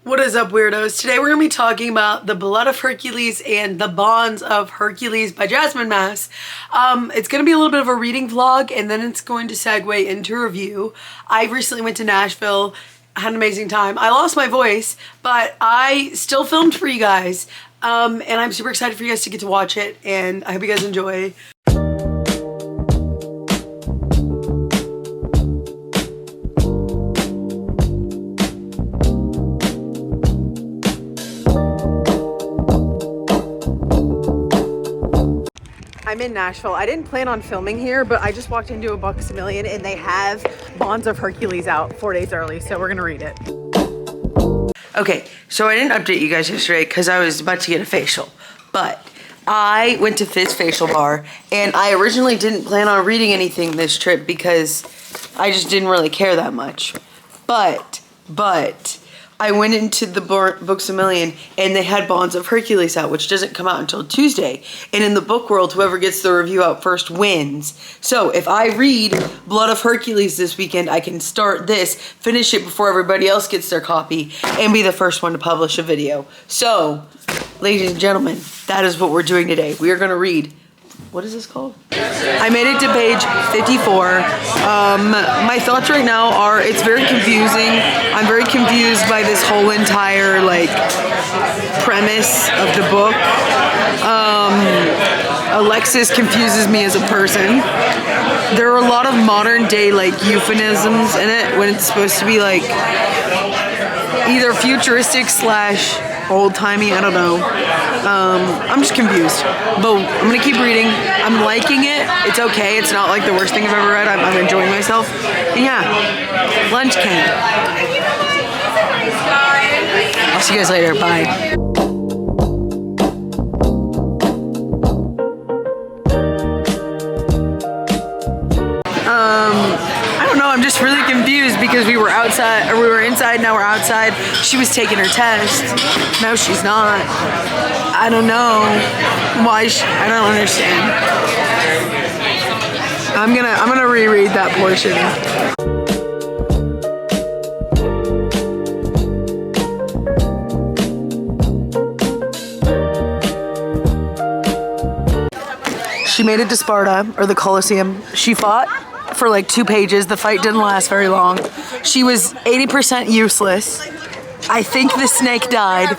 What is up, weirdos? Today we're going to be talking about The Blood of Hercules and The Bonds of Hercules by Jasmine Mass. It's going to be a little bit of a reading vlog, and then it's going to segue into review. I recently went to Nashville, had an amazing time. I lost my voice, but I still filmed for you guys, and I'm super excited for you guys to get to watch it, and I hope you guys enjoy. I'm in Nashville. I didn't plan on filming here, but I just walked into a Books A Million and they have Bonds of Hercules out 4 days early, so we're gonna read it. Okay, so I didn't update you guys yesterday because I was about to get a facial, but I went to Fizz Facial Bar and I originally didn't plan on reading anything this trip because I just didn't really care that much. But I went into the Books A Million and they had Bonds of Hercules out, which doesn't come out until Tuesday. And in the book world, whoever gets the review out first wins. So if I read Blood of Hercules this weekend, I can start this, finish it before everybody else gets their copy, and be the first one to publish a video. So, ladies and gentlemen, that is what we're doing today. We are going to read, what is this called? I made it to page 54. My thoughts right now are it's very confusing. I'm very confused by this whole entire premise of the book. Alexis confuses me as a person. There are a lot of modern day euphemisms in it when it's supposed to be either futuristic / old-timey, I don't know. I'm just confused, but I'm gonna keep reading. I'm liking it. It's okay. It's not the worst thing I've ever read. I'm enjoying myself. And yeah, lunch came. I'll see you guys later. Bye. I'm just really confused because we were outside, or we were inside, now we're outside. She was taking her test. No, she's not. I don't know why. I don't understand. I'm gonna reread that portion. She made it to Sparta, or the Colosseum. She fought for 2 pages. The fight didn't last very long. She was 80% useless. I think the snake died.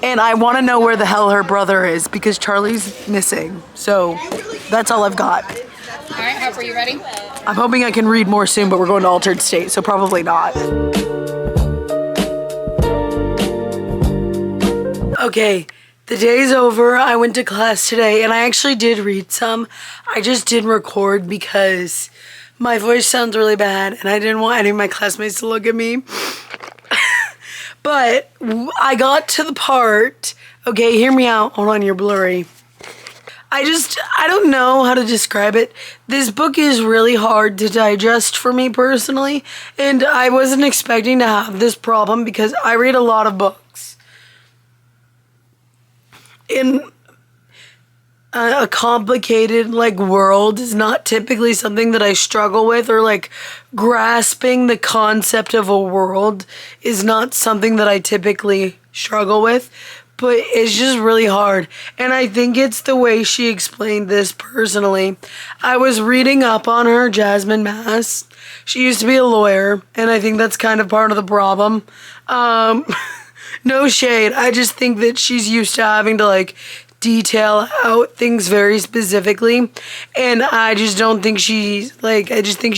And I want to know where the hell her brother is because Charlie's missing. So that's all I've got. All right, Hope, are you ready? I'm hoping I can read more soon, but we're going to Altered State, so probably not. Okay. The day's over. I went to class today and I actually did read some. I just didn't record because my voice sounds really bad and I didn't want any of my classmates to look at me. But I got to the part, okay, hear me out. Hold on, you're blurry. I don't know how to describe it. This book is really hard to digest for me personally, and I wasn't expecting to have this problem because I read a lot of books. In a complicated world is not typically something that I struggle with, or grasping the concept of a world is not something that I typically struggle with, but it's just really hard. And I think it's the way she explained this personally. I was reading up on her, Jasmine Mass. She used to be a lawyer, and I think that's kind of part of the problem. No shade. I just think that she's used to having to detail out things very specifically, and I just don't think she's I just think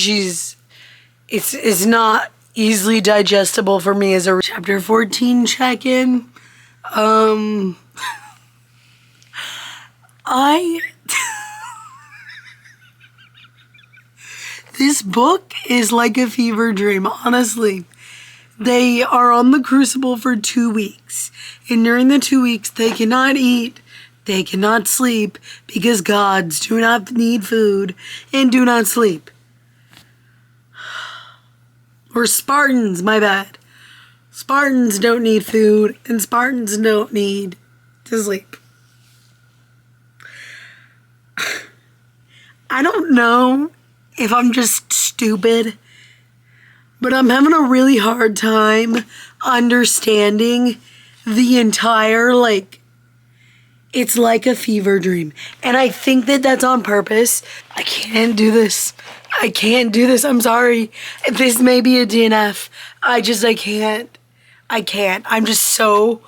it's not easily digestible for me as a chapter 14 check-in. This book is like a fever dream, honestly. They are on the crucible for 2 weeks, and during the 2 weeks, they cannot eat, they cannot sleep, because gods do not need food and do not sleep. Or Spartans, my bad. Spartans don't need food, and Spartans don't need to sleep. I don't know if I'm just stupid, but I'm having a really hard time understanding the entire, like, it's like a fever dream. And I think that that's on purpose. I can't do this. I can't do this. I'm sorry. This may be a DNF. I can't. I can't. I'm just so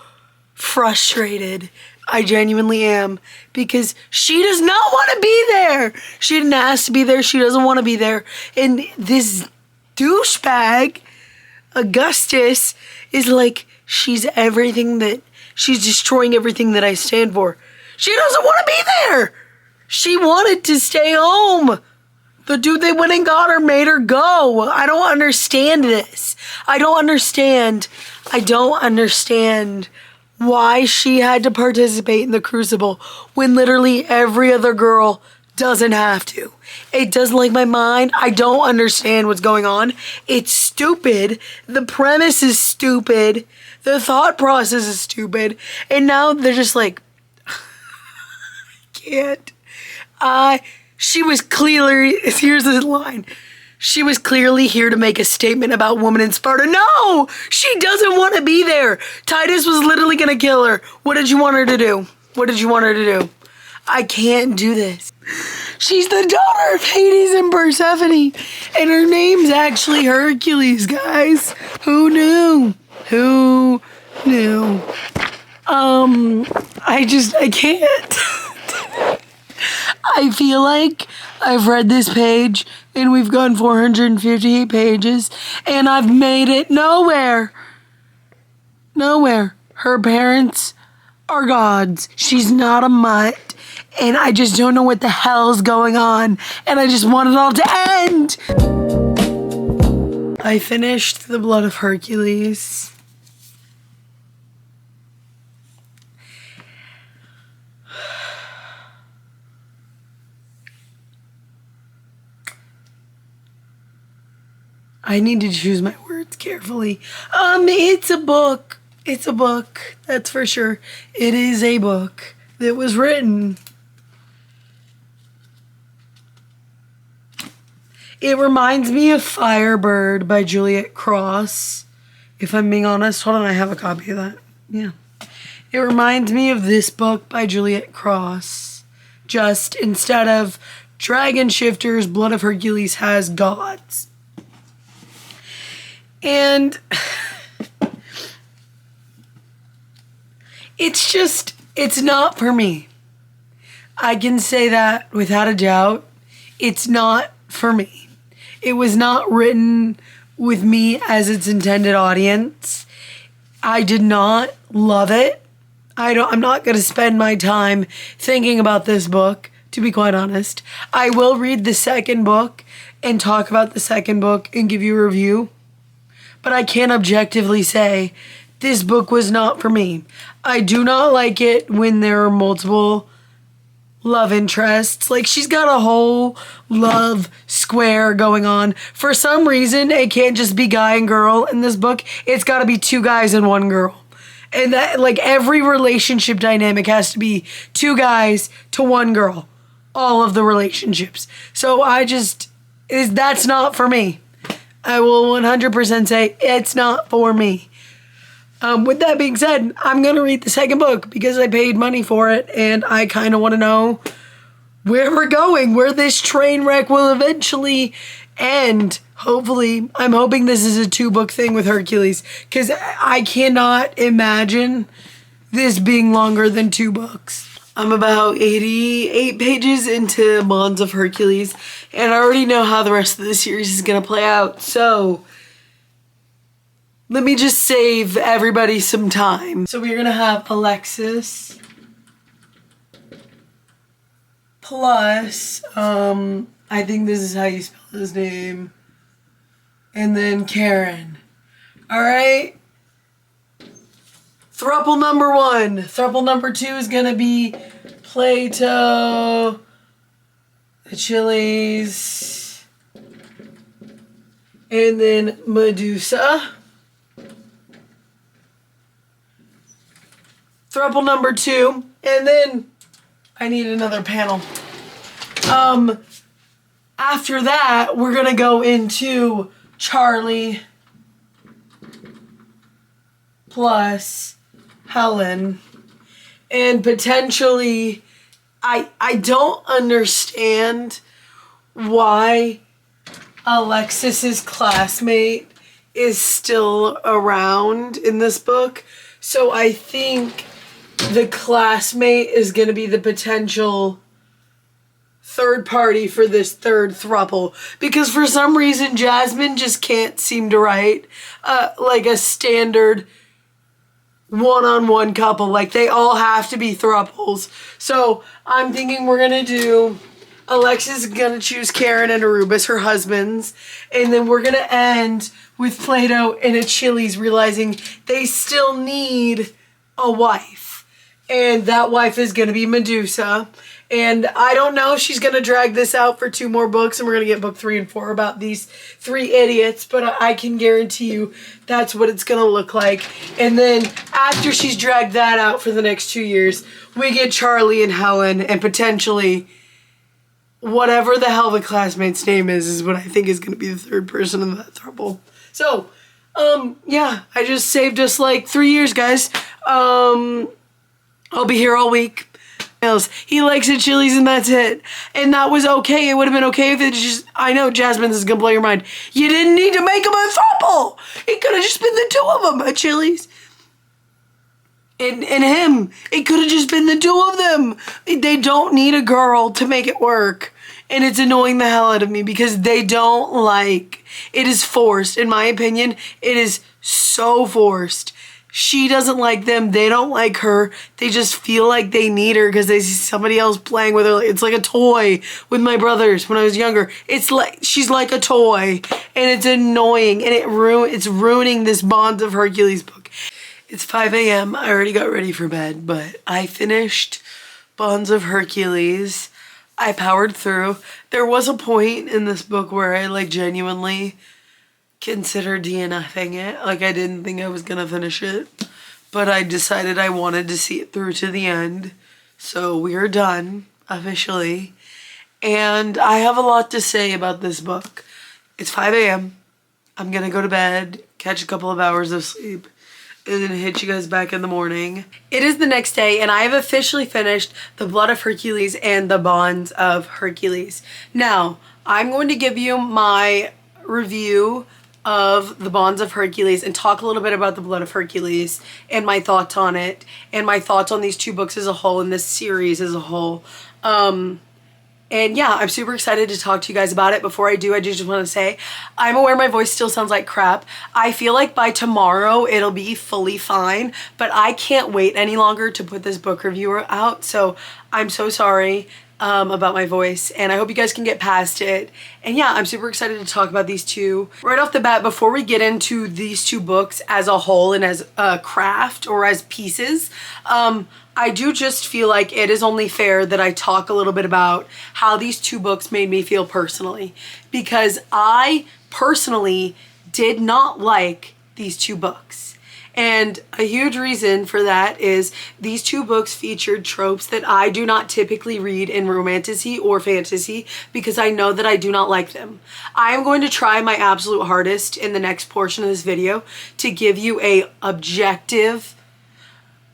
frustrated. I genuinely am. Because she does not want to be there. She didn't ask to be there. She doesn't want to be there. And this douchebag, Augustus, is like, she's destroying everything that I stand for. She doesn't want to be there. She wanted to stay home. The dude they went and got her made her go. I don't understand this. I don't understand why she had to participate in the Crucible when literally every other girl doesn't have to. It doesn't like my mind. I don't understand what's going on. It's stupid. The premise is stupid. The thought process is stupid. And now they're just like, I can't. She was clearly, here's the line. She was clearly here to make a statement about women in Sparta. No, she doesn't want to be there. Titus was literally going to kill her. What did you want her to do? What did you want her to do? I can't do this. She's the daughter of Hades and Persephone. And her name's actually Hercules, guys. Who knew? Who knew? I can't. I feel like I've read this page and we've gone 458 pages and I've made it nowhere. Nowhere. Her parents are gods. She's not a mutt. And I just don't know what the hell's going on. And I just want it all to end. I finished The Blood of Hercules. I need to choose my words carefully. It's a book. It's a book. That's for sure. It is a book that was written. It reminds me of Firebird by Juliet Cross. If I'm being honest, hold on, I have a copy of that. Yeah. It reminds me of this book by Juliet Cross. Just instead of dragon shifters, Blood of Hercules has gods. And it's not for me. I can say that without a doubt. It's not for me. It was not written with me as its intended audience. I did not love it. I'm not going to spend my time thinking about this book, to be quite honest. I will read the second book and talk about the second book and give you a review. But I can't objectively say this book was not for me. I do not like it when there are multiple love interests. Like, she's got a whole love square going on. For some reason, it can't just be guy and girl in this book. It's got to be two guys and one girl. And that, like, every relationship dynamic has to be two guys to one girl. All of the relationships. So that's not for me. I will 100% say it's not for me. With that being said, I'm going to read the second book because I paid money for it and I kind of want to know where we're going, where this train wreck will eventually end. Hopefully, I'm hoping this is a 2-book thing with Hercules because I cannot imagine this being longer than 2 books. I'm about 88 pages into Bonds of Hercules, and I already know how the rest of the series is going to play out, so let me just save everybody some time. So we're going to have Alexis plus, I think this is how you spell his name, and then Karen. Alright? Throuple number 1. Throuple number 2 is gonna be Plato, Achilles, and then Medusa. Throuple number 2, and then I need another panel. After that, we're gonna go into Charlie plus Helen. And potentially, I don't understand why Alexis's classmate is still around in this book. So I think the classmate is going to be the potential third party for this third throuple, because for some reason Jasmine just can't seem to write like a standard one-on-one couple. Like, they all have to be thruples. So I'm thinking we're gonna do Alexis is gonna choose Karen and Arubis, her husbands, and then we're gonna end with Plato and Achilles realizing they still need a wife, and that wife is gonna be Medusa. And I don't know if she's gonna drag this out for 2 more books, and we're gonna get book 3 and 4 about these 3 idiots, but I can guarantee you that's what it's gonna look like. And then after she's dragged that out for the next 2 years, we get Charlie and Helen, and potentially whatever the hell the classmate's name is what I think is gonna be the third person in that throuple. So, yeah, I just saved us like 3 years, guys. I'll be here all week. He likes it, Chili's, and that's it. And that was okay. It would have been okay if it just... I know, Jasmine, this is going to blow your mind. You didn't need to make him a throuple. It could have just been the 2 of them at Chili's. And him. It could have just been the 2 of them. They don't need a girl to make it work. And it's annoying the hell out of me because they don't like... It is forced. In my opinion, it is so forced. She doesn't like them. They don't like her. They just feel like they need her because they see somebody else playing with her. It's like a toy with my brothers when I was younger. It's like she's like a toy, and it's annoying, and it's ruining this Bonds of Hercules book. It's 5 a.m. I already got ready for bed, but I finished Bonds of Hercules. I powered through. There was a point in this book where I like genuinely consider DNFing it. Like, I didn't think I was gonna finish it, but I decided I wanted to see it through to the end. So we are done officially, and I have a lot to say about this book. It's 5 a.m. I'm gonna go to bed, catch a couple of hours of sleep, and then hit you guys back in the morning. It is the next day, and I have officially finished The Blood of Hercules and The Bonds of Hercules. Now, I'm going to give you my review of The Bonds of Hercules and talk a little bit about The Blood of Hercules and my thoughts on it and my thoughts on these 2 books as a whole and this series as a whole. And yeah, I'm super excited to talk to you guys about it. Before I do, I just want to say, I'm aware my voice still sounds like crap. I feel like by tomorrow it'll be fully fine, but I can't wait any longer to put this book review out. So I'm so sorry about my voice, and I hope you guys can get past it. And yeah, I'm super excited to talk about these 2. Right off the bat, before we get into these 2 books as a whole and as a craft or as pieces, I do just feel like it is only fair that I talk a little bit about how these 2 books made me feel personally, because I personally did not like these 2 books. And a huge reason for that is these 2 books featured tropes that I do not typically read in romantasy or fantasy because I know that I do not like them. I am going to try my absolute hardest in the next portion of this video to give you a objective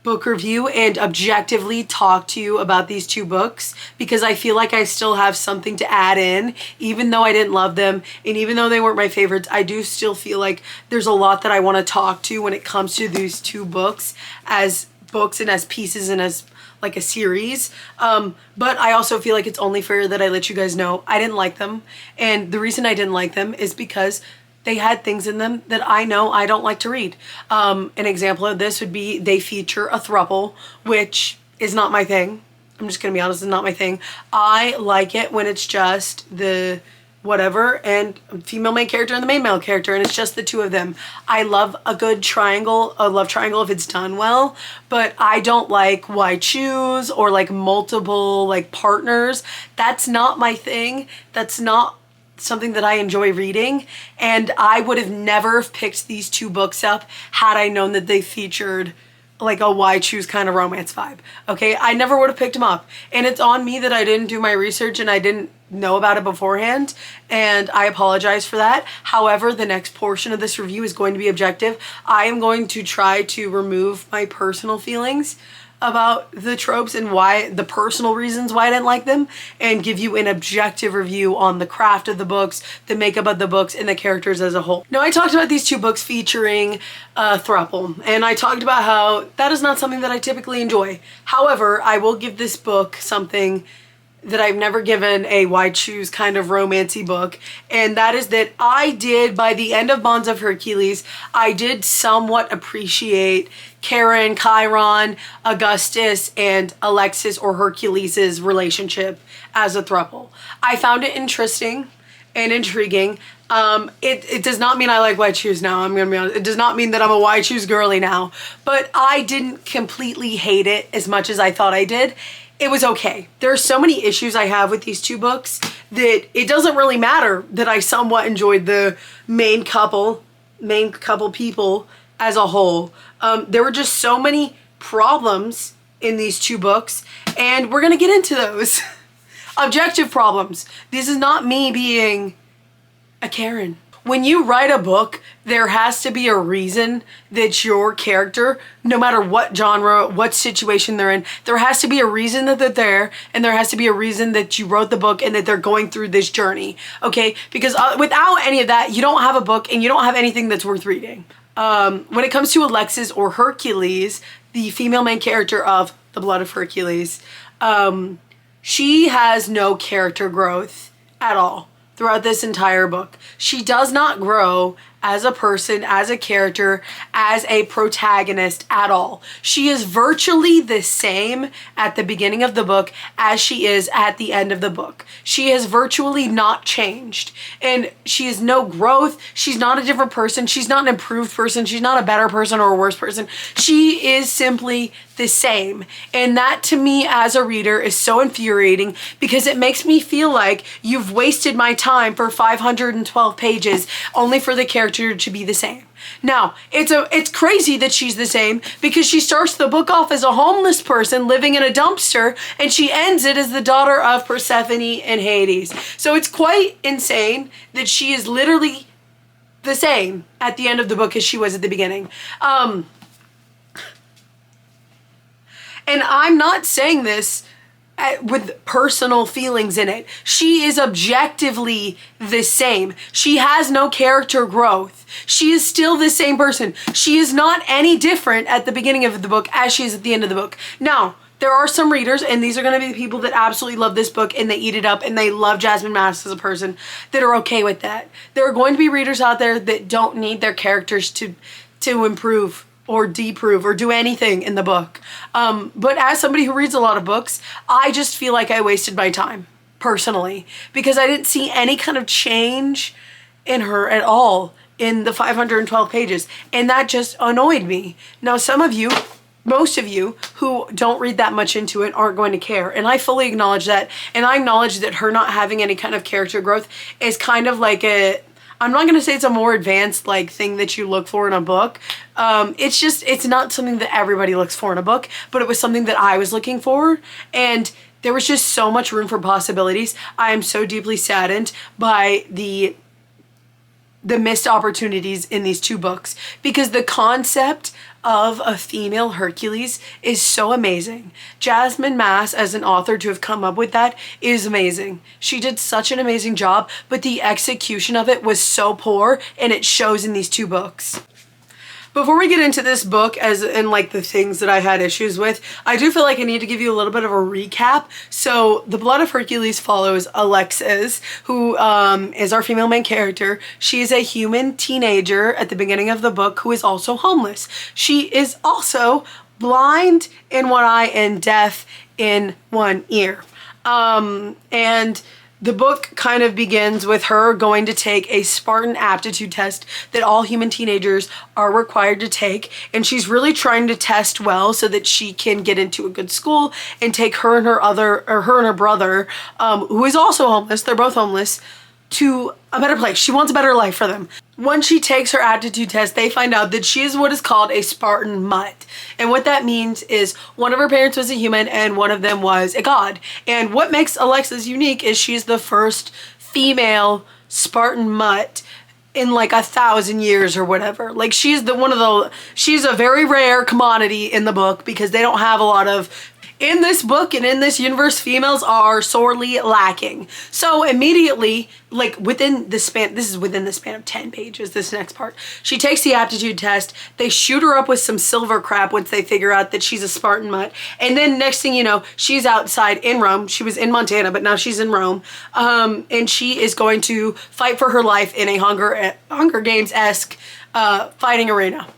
book review and objectively talk to you about these 2 books, because I feel like I still have something to add in. Even though I didn't love them and even though they weren't my favorites, I do still feel like there's a lot that I want to talk to when it comes to these 2 books as books and as pieces and as like a series. But I also feel like it's only fair that I let you guys know I didn't like them, and the reason I didn't like them is because they had things in them that I know I don't like to read. An example of this would be they feature a throuple, which is not my thing. I'm just gonna be honest, it's not my thing. I like it when it's just the whatever and female main character and the main male character, and it's just the 2 of them. I love a good triangle, a love triangle if it's done well, but I don't like why choose or like multiple like partners. That's not my thing. That's not something that I enjoy reading, and I would have never picked these 2 books up had I known that they featured like a why choose kind of romance vibe. Okay, I never would have picked them up, and it's on me that I didn't do my research and I didn't know about it beforehand, and I apologize for that. However, the next portion of this review is going to be objective. I am going to try to remove my personal feelings about the tropes and why, the personal reasons why I didn't like them, and give you an objective review on the craft of the books, the makeup of the books, and the characters as a whole. Now, I talked about these two books featuring a throuple, and I talked about how that is not something that I typically enjoy. However, I will give this book something that I've never given a why choose kind of romancy book, and that is that I did, by the end of Bonds of Hercules, I did somewhat appreciate Karen, Chiron, Augustus, and Alexis or Hercules' relationship as a throuple. I found it interesting and intriguing. It does not mean I like why choose now, I'm gonna be honest. It does not mean that I'm a why choose girly now, but I didn't completely hate it as much as I thought I did. It was okay. There are so many issues I have with these two books that it doesn't really matter that I somewhat enjoyed the main couple people as a whole. There were just so many problems in these two books, and we're gonna get into those. Objective problems. This is not me being a Karen. When you write a book, there has to be a reason that your character, no matter what genre, what situation they're in, there has to be a reason that they're there, and there has to be a reason that you wrote the book and that they're going through this journey, okay? Because without any of that, you don't have a book and you don't have anything that's worth reading. When it comes to Alexis or Hercules, the female main character of The Blood of Hercules, she has no character growth at all throughout this entire book. She does not grow as a person, as a character, as a protagonist at all. She is virtually the same at the beginning of the book as she is at the end of the book. She has virtually not changed, and she has no growth. She's not a different person. She's not an improved person. She's not a better person or a worse person. She is simply the same. And that, to me as a reader, is so infuriating, because it makes me feel like you've wasted my time for 512 pages only for the character to be the same. Now, it's crazy that she's the same, because she starts the book off as a homeless person living in a dumpster, and she ends it as the daughter of Persephone and Hades. So it's quite insane that she is literally the same at the end of the book as she was at the beginning. And I'm not saying this with personal feelings in it. She is objectively the same. She has no character growth. She is still the same person. She is not any different at the beginning of the book as she is at the end of the book. Now, there are some readers, and these are going to be the people that absolutely love this book and they eat it up and they love Jasmine Mass as a person, that are okay with that. There are going to be readers out there that don't need their characters to improve or deprove or do anything in the book. But as somebody who reads a lot of books, I just feel like I wasted my time, personally, because I didn't see any kind of change in her at all in the 512 pages, and that just annoyed me. Now, some of you, most of you who don't read that much into it aren't going to care, and I fully acknowledge that, and I acknowledge that her not having any kind of character growth is kind of like I'm not going to say it's a more advanced like thing that you look for in a book. It's not something that everybody looks for in a book, but it was something that I was looking for, and there was just so much room for possibilities. I am so deeply saddened by the missed opportunities in these two books, because the concept of a female Hercules is so amazing. Jasmine Mass, as an author, to have come up with that is amazing. She did such an amazing job, but the execution of it was so poor, and it shows in these two books. Before we get into this book, as in like the things that I had issues with, I do feel like I need to give you a little bit of a recap. So The Blood of Hercules follows Alexis, who is our female main character. She is a human teenager at the beginning of the book who is also homeless. She is also blind in one eye and deaf in one ear. And the book kind of begins with her going to take a Spartan aptitude test that all human teenagers are required to take, and she's really trying to test well so that she can get into a good school and take her and her brother, who is also homeless, they're both homeless, to a better place. She wants a better life for them. Once she takes her aptitude test, they find out that she is what is called a Spartan mutt. And what that means is one of her parents was a human and one of them was a god. And what makes Alexis unique is she's the first female Spartan mutt in like 1,000 years or whatever. Like she's she's a very rare commodity in the book because they don't have a lot of, in this book and in this universe, females are sorely lacking. So immediately, like within the span, this is within the span of 10 pages, this next part, she takes the aptitude test. They shoot her up with some silver crap once they figure out that she's a Spartan mutt. And then next thing you know, she's outside in Rome. She was in Montana, but now she's in Rome. And she is going to fight for her life in a Hunger Games-esque fighting arena.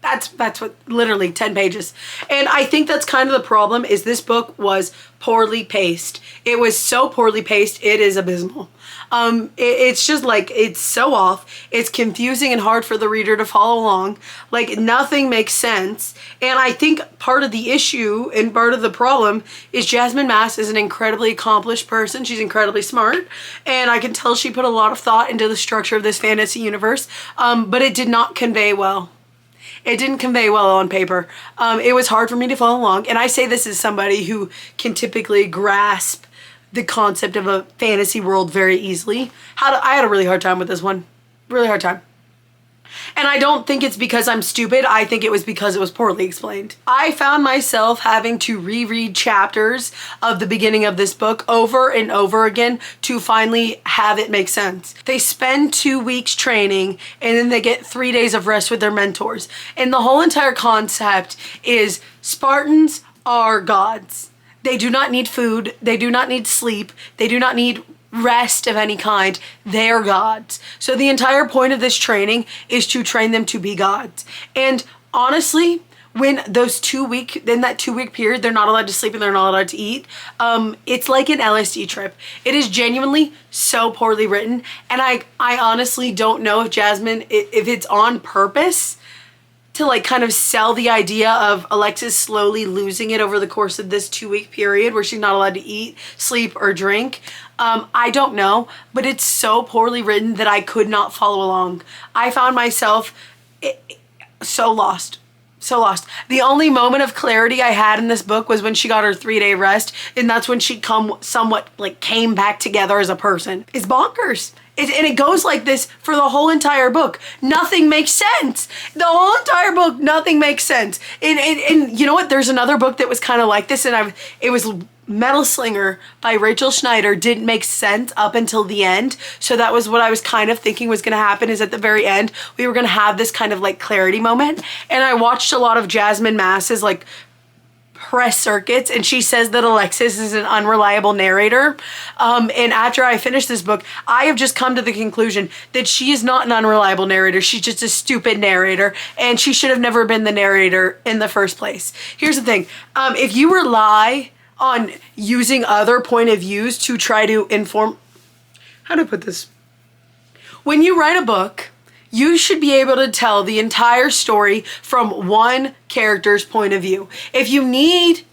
That's what, literally 10 pages. And I think that's kind of the problem, is this book was poorly paced. It was so poorly paced, it is abysmal. It's just like, it's so off. It's confusing and hard for the reader to follow along. Like nothing makes sense. And I think part of the issue and part of the problem is Jasmine Mass is an incredibly accomplished person. She's incredibly smart. And I can tell she put a lot of thought into the structure of this fantasy universe. But it did not convey well. It didn't convey well on paper. It was hard for me to follow along. And I say this as somebody who can typically grasp the concept of a fantasy world very easily. I had a really hard time with this one. Really hard time. And I don't think it's because I'm stupid. I think it was because it was poorly explained. I found myself having to reread chapters of the beginning of this book over and over again to finally have it make sense. They spend 2 weeks training and then they get 3 days of rest with their mentors. And the whole entire concept is Spartans are gods. They do not need food. They do not need sleep. They do not need rest of any kind. They're gods. So the entire point of this training is to train them to be gods. And honestly, when those in that 2 week period, they're not allowed to sleep and they're not allowed to eat, it's like an LSD trip. It is genuinely so poorly written. And I honestly don't know if Jasmine, if it's on purpose to like kind of sell the idea of Alexis slowly losing it over the course of this 2 week period where she's not allowed to eat, sleep, or drink. I don't know, but it's so poorly written that I could not follow along. I found myself so lost. So lost. The only moment of clarity I had in this book was when she got her 3-day rest, and that's when she somewhat like came back together as a person. It's bonkers. And it goes like this for the whole entire book. Nothing makes sense. The whole entire book, nothing makes sense. And you know what? There's another book that was kind of like this, and it was Metal Slinger by Rachel Schneider. Didn't make sense up until the end. So that was what I was kind of thinking was going to happen, is at the very end, we were going to have this kind of like clarity moment. And I watched a lot of Jasmine Mass's like press circuits, and she says that Alexis is an unreliable narrator. And after I finished this book, I have just come to the conclusion that she is not an unreliable narrator. She's just a stupid narrator, and she should have never been the narrator in the first place. Here's the thing. If you rely on using other point of views to try to inform, how do I put this? When you write a book, you should be able to tell the entire story from one character's point of view. If you need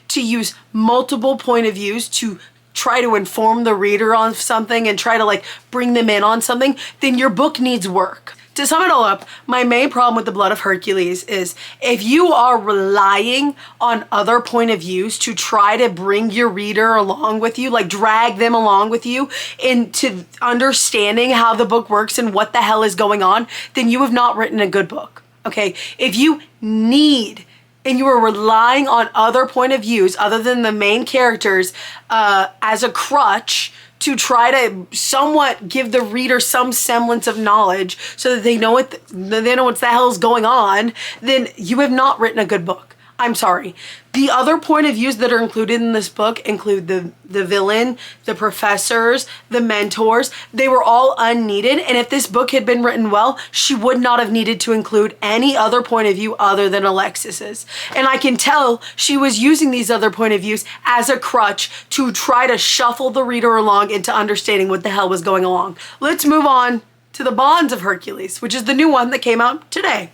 to use multiple point of views to try to inform the reader on something and try to like bring them in on something, then your book needs work. To sum it all up, my main problem with The Blood of Hercules is if you are relying on other point of views to try to bring your reader along with you, like drag them along with you into understanding how the book works and what the hell is going on, then you have not written a good book, okay? If you need and you are relying on other point of views other than the main characters as a crutch to try to somewhat give the reader some semblance of knowledge so that they know what the hell is going on, then you have not written a good book. I'm sorry. The other point of views that are included in this book include the villain, the professors, the mentors. They were all unneeded, and if this book had been written well, she would not have needed to include any other point of view other than Alexis's. And I can tell she was using these other point of views as a crutch to try to shuffle the reader along into understanding what the hell was going along. Let's move on to The Bonds of Hercules, which is the new one that came out today.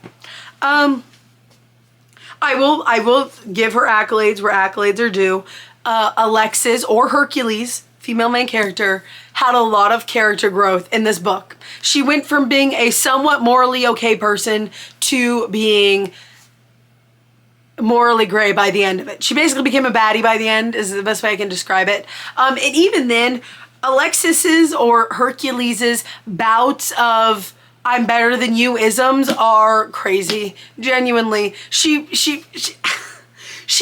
I will give her accolades where accolades are due. Alexis, or Hercules, female main character, had a lot of character growth in this book. She went from being a somewhat morally okay person to being morally gray by the end of it. She basically became a baddie by the end, is the best way I can describe it. And even then, Alexis's or Hercules's bouts of I'm better than you isms are crazy. Genuinely. She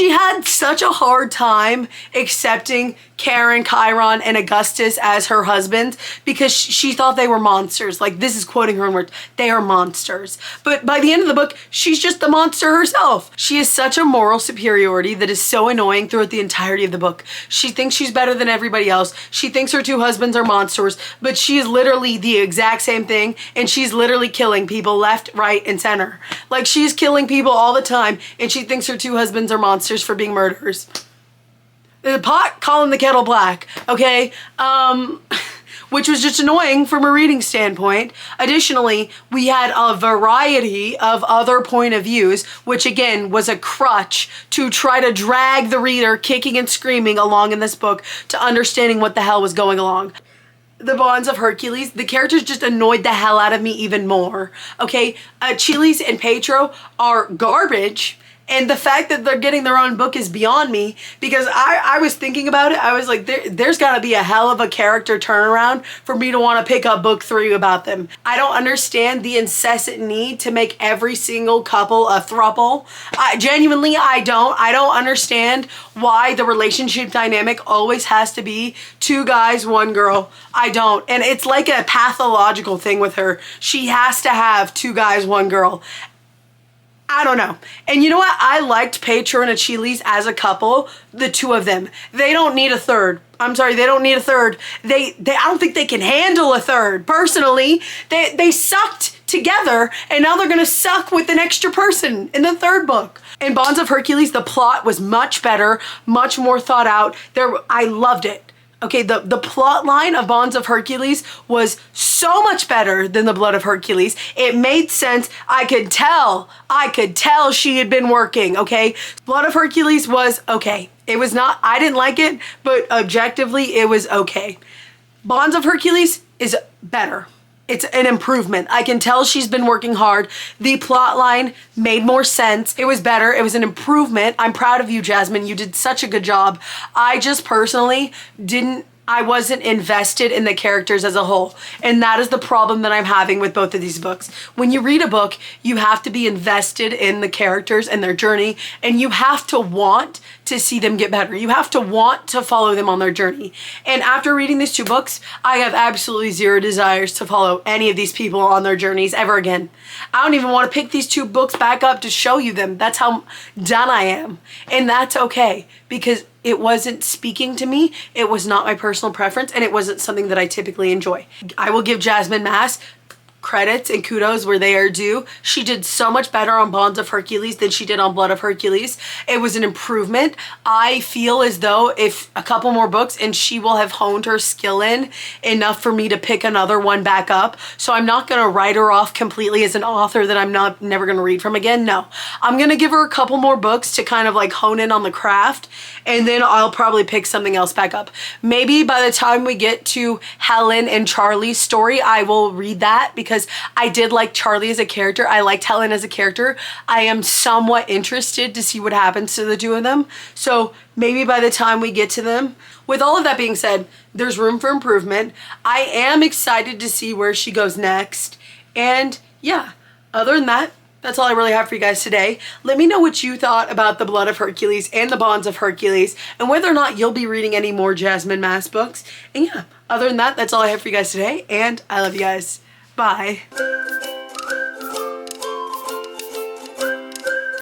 had such a hard time accepting Karen, Chiron, and Augustus as her husbands because she thought they were monsters. Like, this is quoting her own words. They are monsters. But by the end of the book, she's just the monster herself. She has such a moral superiority that is so annoying throughout the entirety of the book. She thinks she's better than everybody else. She thinks her two husbands are monsters, but she is literally the exact same thing, and she's literally killing people left, right, and center. Like, she's killing people all the time, and she thinks her two husbands are monsters for being murderers. The pot calling the kettle black, okay? Which was just annoying from a reading standpoint. Additionally, we had a variety of other point of views, which again was a crutch to try to drag the reader kicking and screaming along in this book to understanding what the hell was going along. The bonds of Hercules, the characters just annoyed the hell out of me even more, okay? Achilles and Petro are garbage. And the fact that they're getting their own book is beyond me because I was thinking about it. I was like, there's got to be a hell of a character turnaround for me to want to pick up book 3 about them. I don't understand the incessant need to make every single couple a throuple. Genuinely, I don't understand why the relationship dynamic always has to be 2 guys, 1 girl. I don't. And it's like a pathological thing with her. She has to have 2 guys, 1 girl. I don't know. And you know what? I liked Petro and Achilles as a couple, the 2 of them. They don't need a third. I'm sorry, they don't need a third. I don't think they can handle a third. Personally, they sucked together and now they're gonna suck with an extra person in the 3rd book. In Bonds of Hercules, the plot was much better, much more thought out. I loved it. Okay, the plot line of Bonds of Hercules was so much better than the Blood of Hercules. It made sense. I could tell she had been working, okay? Blood of Hercules was okay. It was not, I didn't like it, but objectively it was okay. Bonds of Hercules is better. It's an improvement. I can tell she's been working hard. The plot line made more sense. It was better. It was an improvement. I'm proud of you, Jasmine. You did such a good job. I just personally I wasn't invested in the characters as a whole. And that is the problem that I'm having with both of these books. When you read a book, you have to be invested in the characters and their journey, and you have to want to see them get better. You have to want to follow them on their journey. And after reading these 2 books, I have absolutely 0 desires to follow any of these people on their journeys ever again. I don't even want to pick these 2 books back up to show you them. That's how done I am. And that's okay because it wasn't speaking to me. It was not my personal preference, and it wasn't something that I typically enjoy. I will give Jasmine Mass credits and kudos where they are due. She did so much better on Bonds of Hercules than she did on Blood of Hercules. It was an improvement. I feel as though if a couple more books and she will have honed her skill in enough for me to pick another one back up. So I'm not going to write her off completely as an author that I'm never going to read from again. No, I'm going to give her a couple more books to kind of like hone in on the craft, and then I'll probably pick something else back up. Maybe by the time we get to Helen and Charlie's story, I will read that because I did like Charlie as a character. I liked Helen as a character. I am somewhat interested to see what happens to the 2 of them. So maybe by the time we get to them. With all of that being said, there's room for improvement. I am excited to see where she goes next. And yeah, other than that, that's all I really have for you guys today. Let me know what you thought about the Blood of Hercules and the Bonds of Hercules and whether or not you'll be reading any more Jasmine Mass books. And yeah, other than that, that's all I have for you guys today. And I love you guys. Bye.